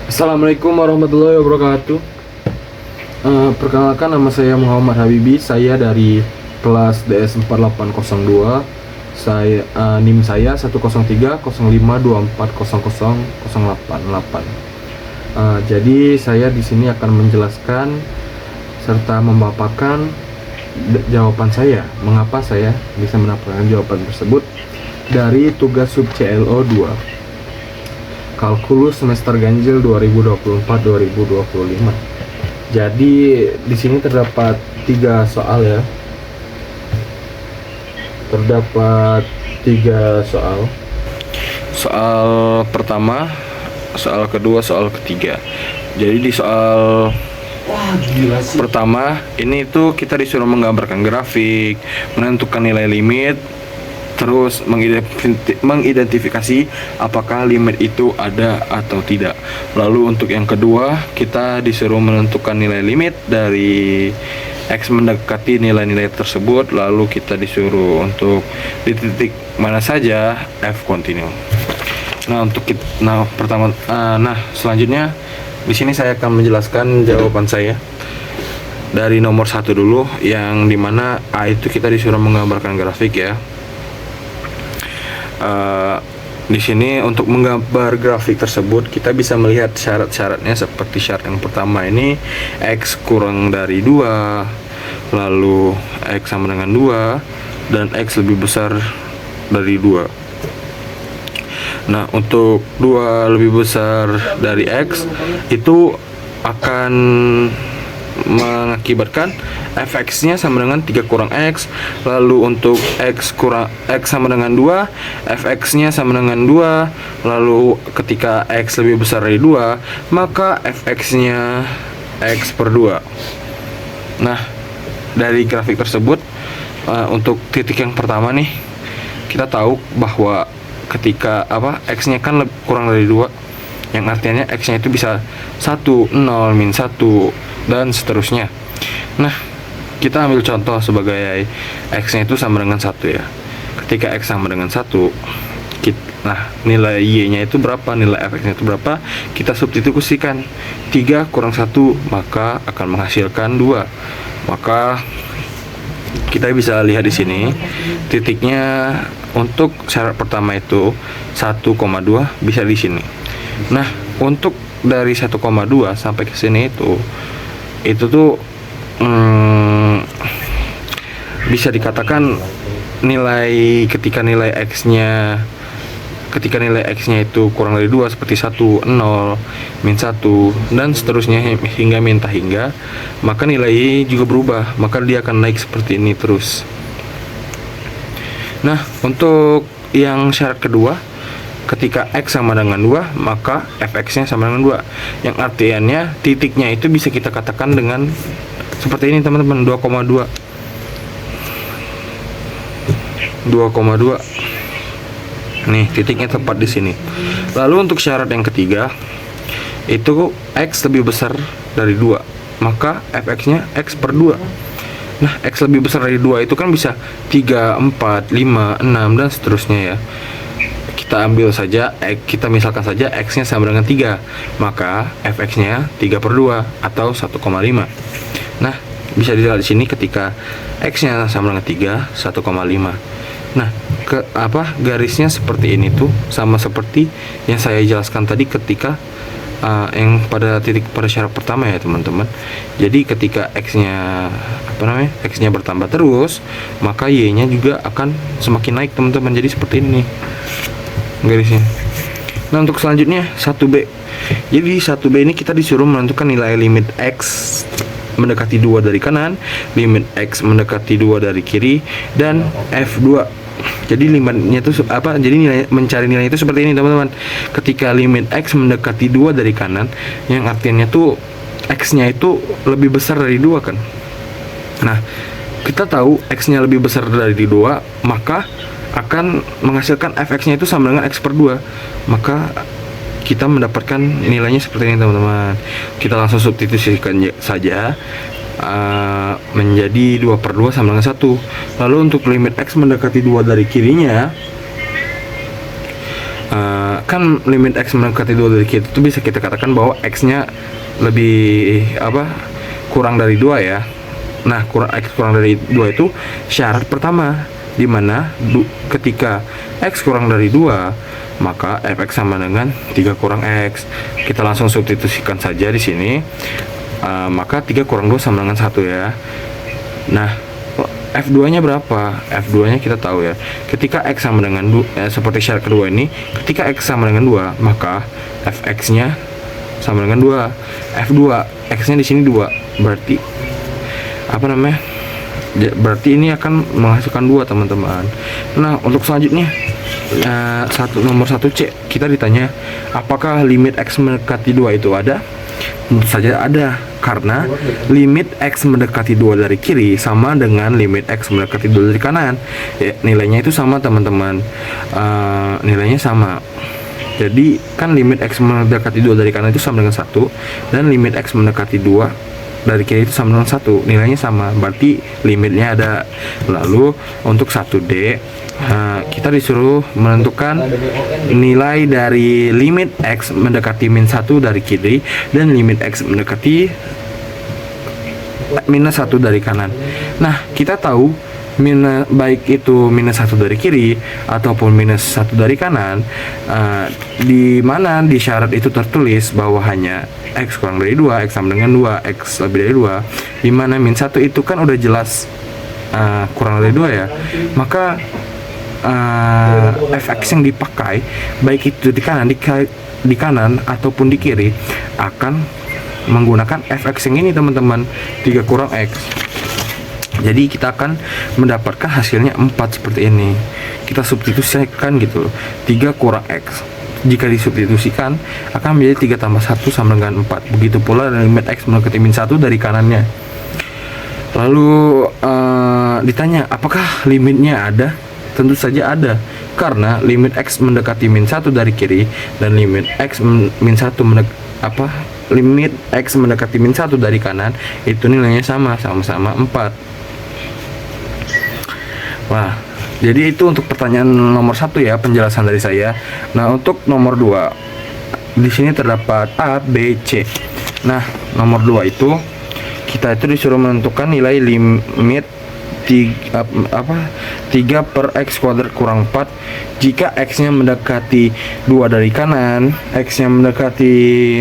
Assalamualaikum warahmatullahi wabarakatuh. Perkenalkan, nama saya Muhammad Habibi. Saya dari kelas DS 4802. NIM saya 1030524000888. Jadi saya di sini akan menjelaskan serta memaparkan jawaban saya, mengapa saya bisa mendapatkan jawaban tersebut dari tugas sub CLO 2 Kalkulus semester ganjil 2024-2025. Jadi di sini terdapat 3 soal ya. Terdapat 3 soal. Soal pertama, soal kedua, soal ketiga. Jadi di soal pertama ini tuh kita disuruh menggambarkan grafik, menentukan nilai limit, terus mengidentifikasi apakah limit itu ada atau tidak. Lalu untuk yang kedua, kita disuruh menentukan nilai limit dari X mendekati nilai-nilai tersebut. Lalu kita disuruh untuk di titik mana saja F continue. Selanjutnya di sini saya akan menjelaskan jawaban saya dari nomor 1 dulu, yang dimana A itu kita disuruh menggambarkan grafik ya. Di sini untuk menggambar grafik tersebut kita bisa melihat syarat-syaratnya, seperti syarat yang pertama ini X kurang dari 2, lalu X sama dengan 2, dan X lebih besar dari 2. Nah, untuk 2 lebih besar dari X itu akan mengakibatkan fx-nya sama dengan 3 kurang X. Lalu untuk X sama dengan 2, fx-nya sama dengan 2. Lalu ketika X lebih besar dari 2, maka fx-nya X per 2. Nah, dari grafik tersebut, untuk titik yang pertama nih, kita tahu bahwa ketika X-nya kan kurang dari 2, yang artinya X-nya itu bisa 1, 0, min 1, dan seterusnya. Nah, kita ambil contoh sebagai X-nya itu sama dengan 1 ya. Ketika X sama dengan 1, nilai Y-nya itu berapa, nilai fx-nya itu berapa, kita substitusikan 3 kurang 1, maka akan menghasilkan 2. Maka kita bisa lihat di sini titiknya untuk syarat pertama itu 1,2 bisa di sini. Nah, untuk dari 1,2 sampai ke sini itu tuh bisa dikatakan ketika nilai X-nya itu kurang dari 2, seperti 1, 0, min 1, dan seterusnya hingga minta hingga, maka nilai Y juga berubah, maka dia akan naik seperti ini terus. Nah, untuk yang syarat kedua, ketika X sama dengan 2, maka fx-nya sama dengan 2. Yang artiannya titiknya itu bisa kita katakan dengan seperti ini teman-teman, 2,2. Nih, titiknya tepat di sini. Lalu untuk syarat yang ketiga, itu X lebih besar dari 2, maka fx-nya X per 2. Nah, X lebih besar dari 2 itu kan bisa 3, 4, 5, 6, dan seterusnya ya. Kita misalkan saja X-nya sama dengan 3, maka fx-nya 3 per 2 atau 1,5. Nah, bisa dilihat di sini ketika X-nya sama dengan 3, 1,5. Nah, garisnya seperti ini tuh sama seperti yang saya jelaskan tadi ketika yang pada syarat pertama ya teman-teman. Jadi ketika X-nya bertambah terus, maka Y-nya juga akan semakin naik teman-teman. Jadi seperti ini garisnya. Nah, untuk selanjutnya 1B. Jadi 1B ini kita disuruh menentukan nilai limit X mendekati 2 dari kanan, limit X mendekati 2 dari kiri, dan F2. Jadi limitnya itu jadi mencari nilai itu seperti ini teman-teman. Ketika limit X mendekati 2 dari kanan, yang artinya tuh X-nya itu lebih besar dari 2 kan. Nah, kita tahu X-nya lebih besar dari 2, maka akan menghasilkan fx-nya itu sama dengan X per 2. Maka kita mendapatkan nilainya seperti ini teman-teman. Kita langsung substitusikan saja, menjadi 2 per 2 sama dengan 1. Lalu untuk limit X mendekati 2 dari kirinya, Kan limit X mendekati 2 dari kiri itu bisa kita katakan bahwa X-nya lebih kurang dari 2 ya. Nah, X kurang dari 2 itu syarat pertama, dimana ketika X kurang dari 2 maka fx sama dengan 3 kurang X. Kita langsung substitusikan saja di sini. Maka 3 kurang 2 sama dengan 1 ya. Nah, F2 nya berapa? F2 nya kita tahu ya, ketika X sama dengan 2, seperti syarat kedua ini, ketika X sama dengan 2 maka Fx nya sama dengan 2. F2 X nya di sini 2, berarti berarti ini akan menghasilkan 2 teman-teman. Nah, untuk selanjutnya nomor 1C, kita ditanya apakah limit X mendekati 2 itu ada? Tentu saja ada, karena limit X mendekati 2 dari kiri sama dengan limit X mendekati 2 dari kanan ya, nilainya itu sama teman-teman. Nilainya sama. Jadi kan limit X mendekati 2 dari kanan itu sama dengan 1, dan limit X mendekati 2 dari kiri itu sama dengan 1, nilainya sama, berarti limitnya ada. Lalu untuk 1D, kita disuruh menentukan nilai dari limit X mendekati min 1 dari kiri dan limit X mendekati minus 1 dari kanan. Nah, kita tahu baik itu minus 1 dari kiri ataupun minus 1 dari kanan, di mana di syarat itu tertulis bahwa hanya X kurang dari 2, X sama dengan 2, X lebih dari 2, di mana min 1 itu kan udah jelas kurang dari 2 ya. Maka fx yang dipakai baik itu di kanan ataupun di kiri akan menggunakan fx yang ini teman-teman, 3 kurang X. Jadi kita akan mendapatkan hasilnya 4 seperti ini. Kita substitusikan gitu loh, 3 kurang X. Jika disubstitusikan akan menjadi 3 tambah 1 sama dengan 4. Begitu pula dengan limit X mendekati min 1 dari kanannya. Lalu ditanya apakah limitnya ada? Tentu saja ada, karena limit X mendekati min 1 dari kiri dan limit X min 1 limit X mendekati min 1 dari kanan itu nilainya sama-sama 4. Wah, jadi itu untuk pertanyaan nomor 1 ya, penjelasan dari saya. Nah, untuk nomor 2, di sini terdapat A, B, C. Nah, nomor 2 itu kita itu disuruh menentukan nilai limit 3 per X kuadrat kurang 4 jika X nya mendekati 2 dari kanan, X nya mendekati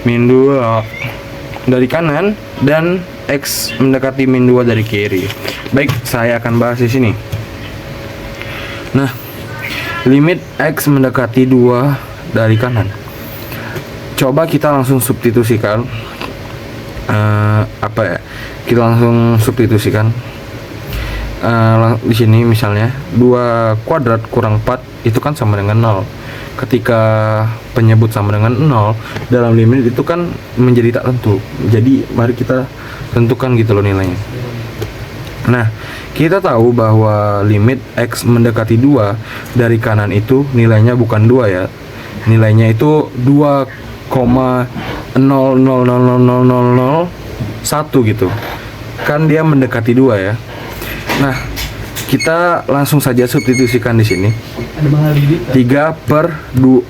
min 2 dari kanan, dan X mendekati min 2 dari kiri. Baik, saya akan bahas di sini. Nah, limit X mendekati 2 dari kanan. Coba kita langsung substitusikan. Kita langsung substitusikan. Di sini misalnya 2 kuadrat kurang 4 itu kan sama dengan 0. Ketika penyebut sama dengan 0 dalam limit itu kan menjadi tak tentu. Jadi mari kita tentukan gitu loh nilainya. Nah, kita tahu bahwa limit X mendekati 2 dari kanan itu nilainya bukan 2 ya. Nilainya itu 2,00000001 gitu. Kan dia mendekati 2 ya. Nah, kita langsung saja substitusikan di sini. 3 per 2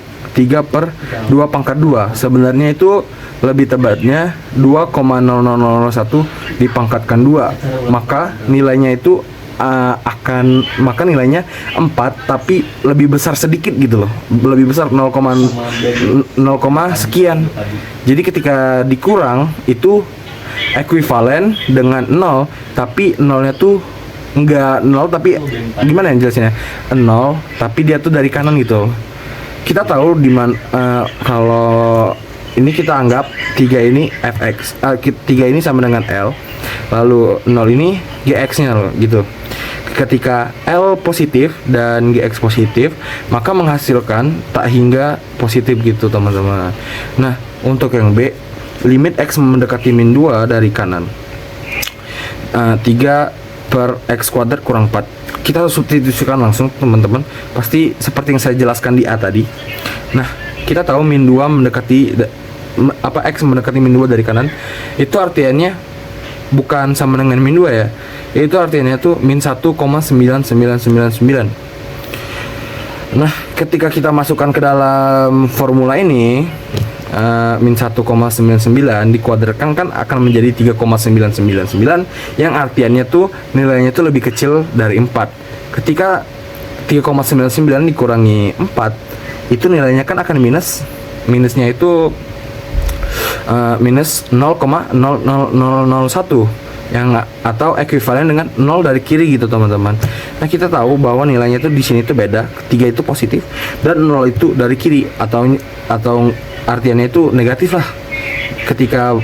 pangkat 2. Sebenarnya itu lebih tepatnya 2,0001 dipangkatkan 2. Maka nilainya itu maka nilainya 4 tapi lebih besar sedikit gitu loh. Lebih besar 0, sekian. Jadi ketika dikurang itu ekuivalen dengan 0, tapi 0-nya tuh enggak 0, tapi gimana ya jelasnya? 0 tapi dia tuh dari kanan gitu. Kita tahu kalau ini kita anggap 3 ini fx, 3 ini sama dengan L, lalu 0 ini gx nya loh gitu. Ketika L positif dan gx positif, maka menghasilkan tak hingga positif gitu teman-teman. Nah, untuk yang B, limit X mendekati min 2 dari kanan, 3 per X kuadrat kurang 4. Kita substitusikan langsung teman-teman, pasti seperti yang saya jelaskan di A tadi. Nah, kita tahu min 2 mendekati X mendekati min 2 dari kanan, itu artinya bukan sama dengan min 2 ya. Itu artinya tuh min 1,9999. Nah, ketika kita masukkan ke dalam formula ini, min 1,99 dikuadratkan kan akan menjadi 3,999 yang artiannya tuh nilainya tuh lebih kecil dari 4. Ketika 3,99 dikurangi 4, itu nilainya kan akan minusnya itu minus 0,00001 yang atau ekuivalen dengan 0 dari kiri gitu teman-teman. Nah, kita tahu bahwa nilainya itu di sini tuh beda. 3 itu positif dan 0 itu dari kiri atau artiannya itu negatif lah. Ketika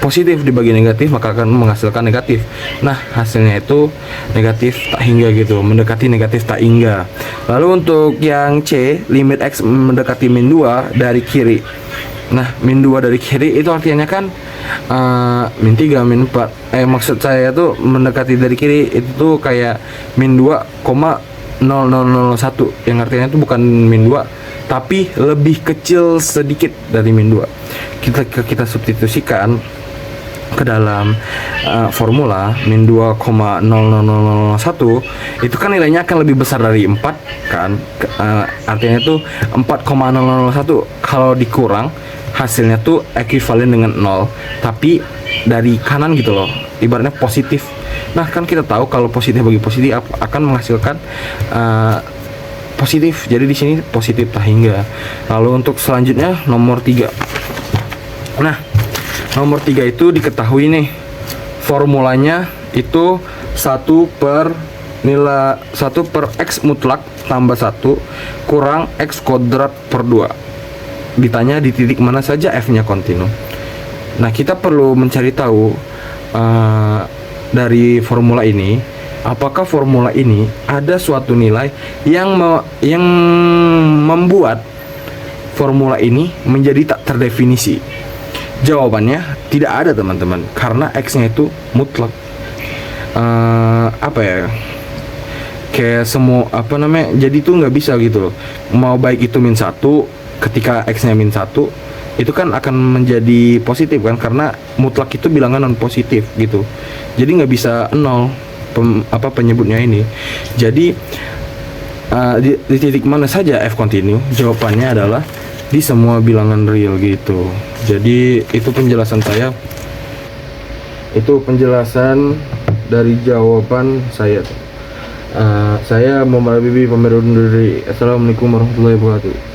positif dibagi negatif maka akan menghasilkan negatif. Nah, hasilnya itu negatif tak hingga gitu, mendekati negatif tak hingga. Lalu untuk yang C, limit X mendekati min 2 dari kiri. Nah, min 2 dari kiri itu artinya kan min 3, min 4. Maksud saya tuh mendekati dari kiri itu tuh kayak min 2,0001 yang artinya itu bukan min 2 tapi lebih kecil sedikit dari min 2. Kita substitusikan ke dalam formula min 2,0001 itu kan nilainya akan lebih besar dari 4 kan, artinya itu 4,001 kalau dikurang hasilnya tuh ekuivalen dengan 0 tapi dari kanan gitu loh, ibaratnya positif. Nah, kan kita tahu kalau positif bagi positif akan menghasilkan positif, jadi di sini positif tak hingga. Lalu untuk selanjutnya nomor 3. Nah, nomor 3 itu diketahui nih formulanya itu 1 per X mutlak tambah 1 kurang X kuadrat per 2. Ditanya di titik mana saja f-nya kontinu. Nah, kita perlu mencari tahu dari formula ini, apakah formula ini ada suatu nilai yang membuat formula ini menjadi tak terdefinisi. Jawabannya tidak ada teman-teman, karena X-nya itu mutlak. Kayak semua jadi tuh nggak bisa gitu loh. Mau baik itu min 1, ketika X-nya min 1 itu kan akan menjadi positif kan, karena mutlak itu bilangan non positif gitu. Jadi nggak bisa 0 penyebutnya ini. Jadi di titik mana saja f continue? Jawabannya adalah di semua bilangan real gitu. Jadi itu penjelasan saya. Itu penjelasan dari jawaban saya. Saya Muhammad Habibie pamit undur diri. Assalamualaikum warahmatullahi wabarakatuh.